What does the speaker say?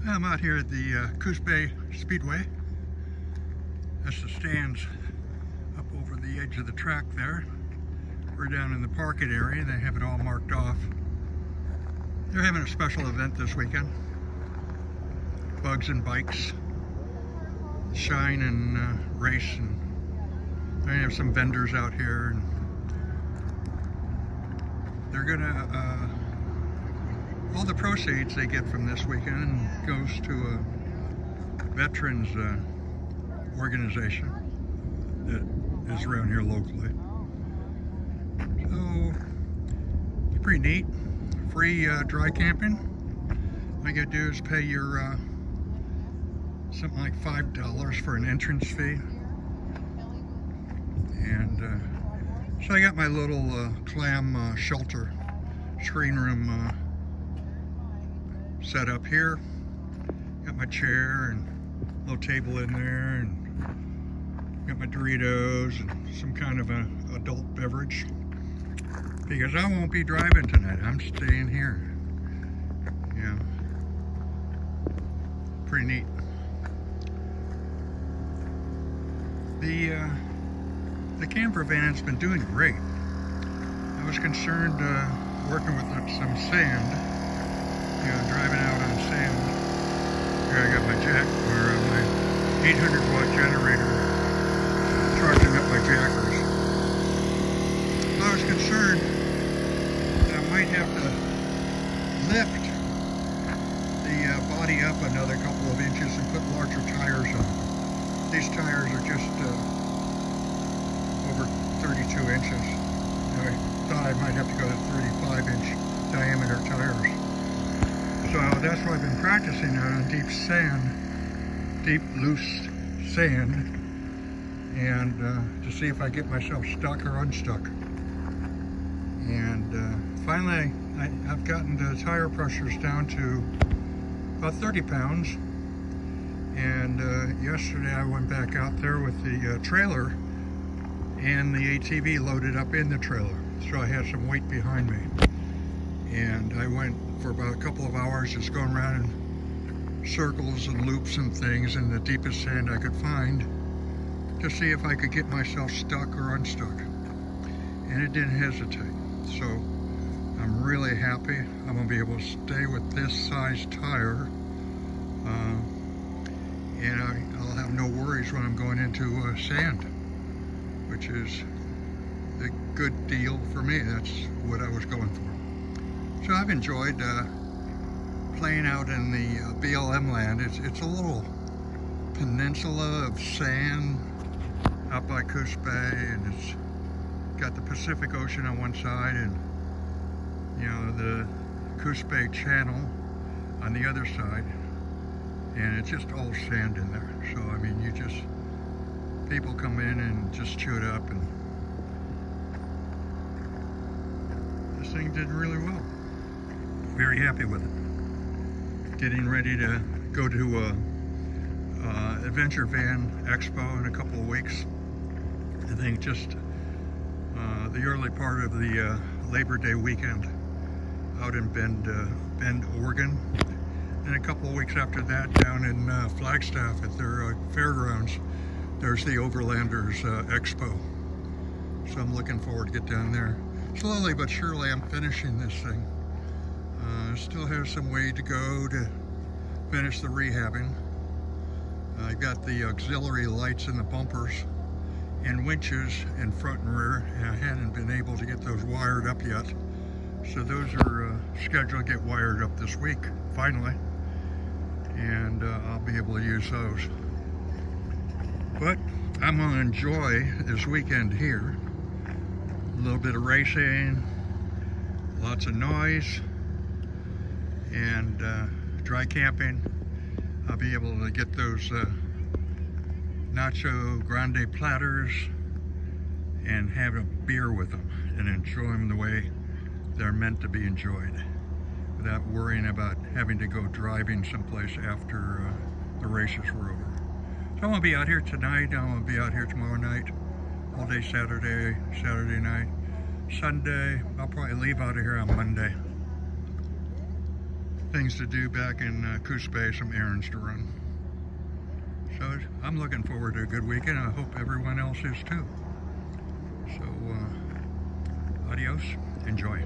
I'm out here at the Coos Bay Speedway. That's the stands up over the edge of the track there. We're down in the parking area. They have it all marked off. They're having a special event this weekend. Bugs and bikes, shine and race, and they have some vendors out here. And they're gonna all the proceeds they get from this weekend goes to a veterans organization that is around here locally. So it's pretty neat. Free dry camping. All you gotta do is pay your something like $5 for an entrance fee. And so I got my little clam shelter screen room set up here. Got my chair and a little table in there, and got my Doritos and some kind of an adult beverage, because I won't be driving tonight. I'm staying here. Yeah, pretty neat. The camper van's been doing great. I was concerned working with some sand. Driving out on sand. Here I got my my 800-watt generator charging up my jackers. So I was concerned that I might have to lift the body up another couple of inches and put larger tires on. These tires are just over 32 inches. I thought I might have to go to 35-inch diameter tires. So that's what I've been practicing on deep sand, deep loose sand, and to see if I get myself stuck or unstuck. And finally, I've gotten the tire pressures down to about 30 pounds. And yesterday I went back out there with the trailer and the ATV loaded up in the trailer. So I had some weight behind me. And I went for about a couple of hours just going around in circles and loops and things in the deepest sand I could find to see if I could get myself stuck or unstuck. And it didn't hesitate. So I'm really happy. I'm going to be able to stay with this size tire. And I'll have no worries when I'm going into sand, which is a good deal for me. That's what I was going for. So I've enjoyed playing out in the BLM land. It's a little peninsula of sand out by Coos Bay, and it's got the Pacific Ocean on one side and the Coos Bay Channel on the other side, and it's just all sand in there. So I mean, people come in and just chew it up, and this thing did really well. Very happy with it. Getting ready to go to Adventure Van Expo in a couple of weeks. I think just the early part of the Labor Day weekend out in Bend, Oregon. And a couple of weeks after that down in Flagstaff at their fairgrounds, there's the Overlanders Expo. So I'm looking forward to get down there. Slowly but surely I'm finishing this thing. Still have some way to go to finish the rehabbing. I got the auxiliary lights in the bumpers and winches in front and rear, and I hadn't been able to get those wired up yet. So those are scheduled to get wired up this week, finally. And I'll be able to use those. But I'm going to enjoy this weekend here. A little bit of racing, lots of noise, and dry camping. I'll be able to get those Nachos Grande Platters and have a beer with them and enjoy them the way they're meant to be enjoyed, without worrying about having to go driving someplace after the races were over. So I'm going to be out here tonight. I'm going to be out here tomorrow night, all day Saturday night. Sunday, I'll probably leave out of here on Monday. things to do back in Coos Bay, some errands to run. So I'm looking forward to a good weekend. I hope everyone else is too. So adios, enjoy.